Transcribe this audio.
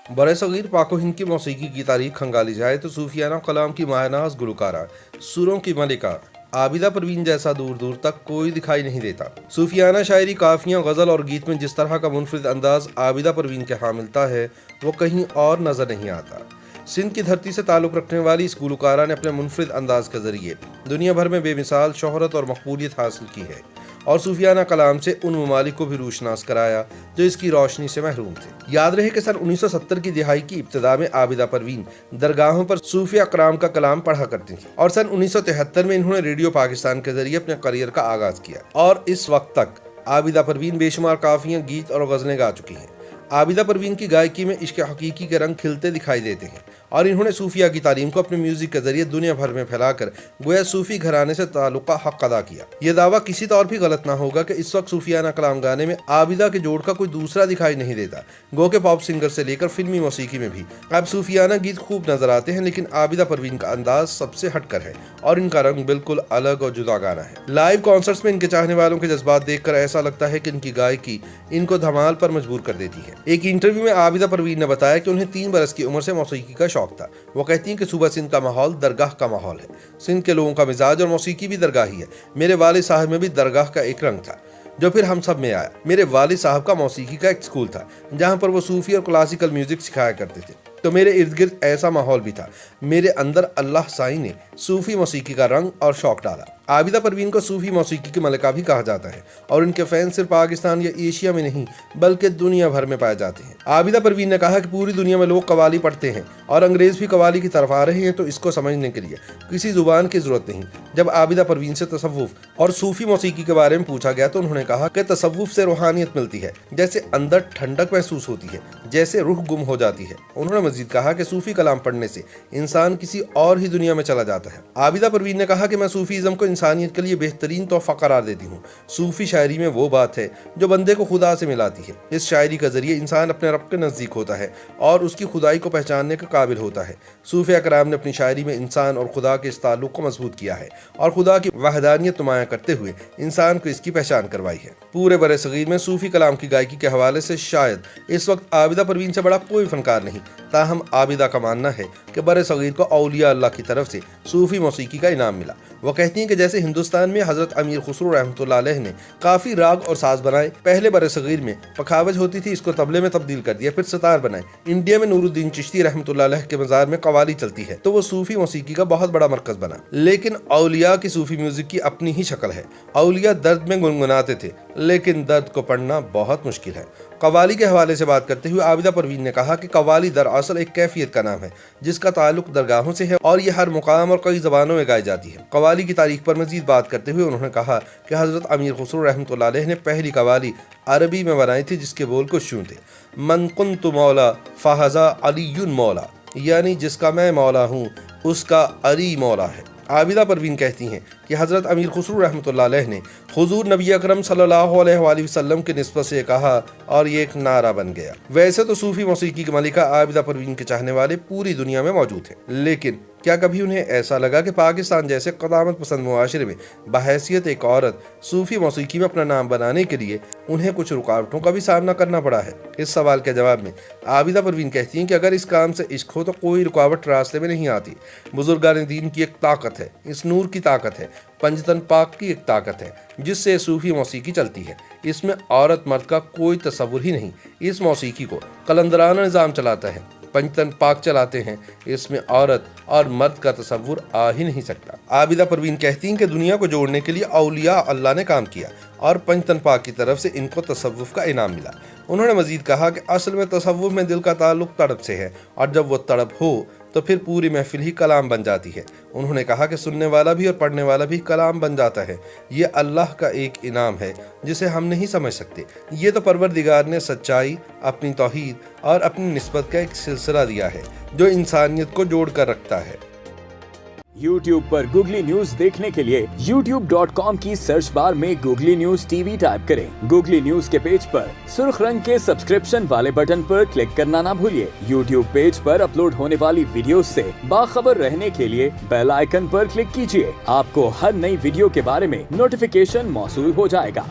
बरसगीर पाको हिंद की मौसीकी की तारीख खंगाली जाए तो सूफियाना कलाम की मायनाज गुलकारा, सुरों की मलिका आबिदा परवीन जैसा दूर दूर तक कोई दिखाई नहीं देता। सूफियाना शायरी, काफियाँ, गज़ल और गीत में जिस तरह का मुनफरिद अंदाज आबिदा परवीन के यहाँ मिलता है वो कहीं और नज़र नहीं आता। सिंध की धरती से ताल्लुक़ रखने वाली इस गुलकारा ने अपने मुनफरिद अंदाज के ज़रिए दुनिया भर में बेमिसाल शोहरत और मकबूलियत हासिल की है और सूफियाना कलाम से उन ममालिक को भी रोशनास कराया जो इसकी रोशनी से महरूम थे। याद रहे कि सन 1970 की दिहाई की इब्तिदा में आबिदा परवीन दरगाहों पर सूफी अकराम का कलाम पढ़ा करती थी और सन 1973 में इन्होंने रेडियो पाकिस्तान के जरिए अपने करियर का आगाज किया और इस वक्त तक आबिदा परवीन बेशुमार काफियाँ, गीत और गज़लें गा चुकी हैं। आबिदा परवीन की गायकी में इश्क हकीकी के रंग खिलते दिखाई देते हैं और इन्होंने सूफिया की तालीम को अपने म्यूजिक के जरिए दुनिया भर में फैलाकर गोया सूफी घराने से ताल्लुक का हक अदा किया। यह दावा किसी तौर भी गलत ना होगा कि इस वक्त सूफियाना कलाम गाने में आबिदा के जोड़ का कोई दूसरा दिखाई नहीं देता। गो के पॉप सिंगर से लेकर फिल्मी मौसीकी में भी अब सूफियाना गीत खूब नजर आते हैं, लेकिन आबिदा परवीन का अंदाज सबसे हटकर है और इनका रंग बिल्कुल अलग और जुदा गाना है। लाइव कॉन्सर्ट्स में इनके चाहने वालों के जज्बात देखकर ऐसा लगता है कि इनकी गायकी इनको धमाल पर मजबूर कर देती है। एक इंटरव्यू में आबिदा परवीन ने बताया कि उन्हें 3 बरस की उम्र से मौसीकी का शौक था। वो कहती हैं कि सुबह सिंध का माहौल दरगाह का माहौल है। सिंध के लोगों का मिजाज और मौसीकी भी दरगाह ही है। मेरे वालिद साहब में भी दरगाह का एक रंग था जो फिर हम सब में आया। मेरे वालिद साहब का मौसीकी का एक स्कूल था जहाँ पर वो सूफी और क्लासिकल म्यूजिक सिखाया करते थे, तो मेरे इर्द गिर्द ऐसा माहौल भी था। मेरे अंदर अल्लाह साईं ने सूफी मौसीकी का रंग और शौक डाला। आबिदा परवीन को सूफी मौसीकी की मलिका भी कहा जाता है और इनके फैन सिर्फ पाकिस्तान या एशिया में नहीं बल्कि दुनिया भर में पाए जाते हैं। आबिदा परवीन ने कहा कि पूरी दुनिया में लोग कवाली पढ़ते हैं और अंग्रेज भी कवाली की तरफ आ रहे हैं, तो इसको समझने के लिए किसी जुबान की जरूरत नहीं। जब आबिदा परवीन से तसव्वुफ और सूफी मौसीकी के बारे में पूछा गया तो उन्होंने कहा कि तसव्वुफ से रूहानियत मिलती है, जैसे अंदर ठंडक महसूस होती है, जैसे रूह गुम हो जाती है। उन्होंने मजीद कहा कि सूफी कलाम पढ़ने से इंसान किसी और ही दुनिया में चला जाता है। आबिदा परवीन ने कहा कि मैं सूफीज़म को इंसानियत के लिए बेहतरीन तोहफा करार देती हूँ। सूफी शायरी में वो बात है जो बंदे को खुदा से मिलाती है। इस शायरी के जरिए इंसान अपने रब के नज़दीक होता है और उसकी खुदाई को पहचानने के काबिल होता है। सूफी अकराम ने अपनी शायरी में इंसान और खुदा के इस ताल्लुक को मजबूत किया है और खुदा की वहदानियत नुमायां करते हुए इंसान को इसकी पहचान करवाई है। पूरे बरे सगीर में सूफी कलाम की गायकी के हवाले से शायद इस वक्त आबिदा परवीन से बड़ा कोई फनकार नहीं। ताहम आबिदा का मानना है कि बरे सगीर को औलिया अल्लाह की तरफ से सूफी मौसीकी का इनाम मिला। वो कहती हैं कि जैसे हिंदुस्तान में हजरत अमीर खुसरो रहमतुल्लाह अलैह ने काफ़ी राग और साज बनाए। पहले बरे सगीर में पखावज होती थी, इसको तबले में तब्दील कर दिया, फिर सितार बनाए। इंडिया में नूरुद्दीन चिश्ती रहमतुल्लाह अलैह के मज़ार में कवाली चलती है, तो वो सूफी मौसीकी का बहुत बड़ा मरकज बना। लेकिन औलिया की सूफी म्यूजिक की अपनी ही शक्ल है। औलिया दर्द में गुनगुनाते थे, लेकिन दर्द को पढ़ना बहुत मुश्किल है। कवाली के हवाले से बात करते हुए आबिदा परवीन ने कहा कि कवाली दरअसल एक कैफियत का नाम है जिसका ताल्लुक दरगाहों से है और यह हर मुकाम और कई ज़बानों में गाई जाती है। कवाली की तारीख पर मजीद बात करते हुए उन्होंने कहा कि हज़रत अमीर खुसरो रहमतुल्लाह अलैह ने पहली कवाली अरबी में बनाई थी जिसके बोल कुछ यूं थे, मन कुन्तु मौला फ़हज़ा अलीयुन मौला, यानी जिसका मैं मौला हूँ उसका अली मौला है। आबिदा परवीन कहती हैं कि हज़रत अमीर खुसरो रहमतुल्लाह अलैह ने हुजूर नबी अकरम सल्लल्लाहु अलैहि वसल्लम के निस्बत से कहा और ये एक नारा बन गया। वैसे तो सूफी मौसीकी की मलिका आबिदा परवीन के चाहने वाले पूरी दुनिया में मौजूद हैं, लेकिन क्या कभी उन्हें ऐसा लगा कि पाकिस्तान जैसे क़दामत पसंद मुआशरे में बहैसियत एक औरत सूफी मौसीकी में अपना नाम बनाने के लिए उन्हें कुछ रुकावटों का भी सामना करना पड़ा है? इस सवाल के जवाब में आबिदा परवीन कहती हैं कि अगर इस काम से इश्क हो तो कोई रुकावट रास्ते में नहीं आती। बुजुर्गान दीन की एक ताकत है, इस नूर की ताकत है, पंजतन पाक की एक ताकत है जिससे सूफी मौसीकी चलती है। इसमें औरत मर्द का कोई तस्वुर ही नहीं। इस मौसीकी को कलंदराना निज़ाम चलाता है, पंजतन पाक चलाते हैं। इसमें औरत और मर्द का तस्वुर आ ही नहीं सकता। आबिदा परवीन कहती हैं कि दुनिया को जोड़ने के लिए औलिया अल्लाह ने काम किया और पंजतन पाक की तरफ से इनको तसव्वुफ का इनाम मिला। उन्होंने मजीद कहा कि असल में तसव्वुफ में दिल का ताल्लुक तड़प से है और जब वो तड़प हो तो फिर पूरी महफिल ही कलाम बन जाती है। उन्होंने कहा कि सुनने वाला भी और पढ़ने वाला भी कलाम बन जाता है। ये अल्लाह का एक इनाम है जिसे हम नहीं समझ सकते। ये तो परवरदिगार ने सच्चाई, अपनी तौहीद और अपनी निस्बत का एक सिलसिला दिया है जो इंसानियत को जोड़ कर रखता है। YouTube पर गूगली न्यूज देखने के लिए youtube.com की सर्च बार में गूगली न्यूज टीवी टाइप करें। गूगली न्यूज के पेज पर सुर्ख रंग के सब्सक्रिप्शन वाले बटन पर क्लिक करना ना भूलिए। YouTube पेज पर अपलोड होने वाली वीडियोस से बाखबर रहने के लिए बेल आइकन पर क्लिक कीजिए। आपको हर नई वीडियो के बारे में नोटिफिकेशन मौसूल हो जाएगा।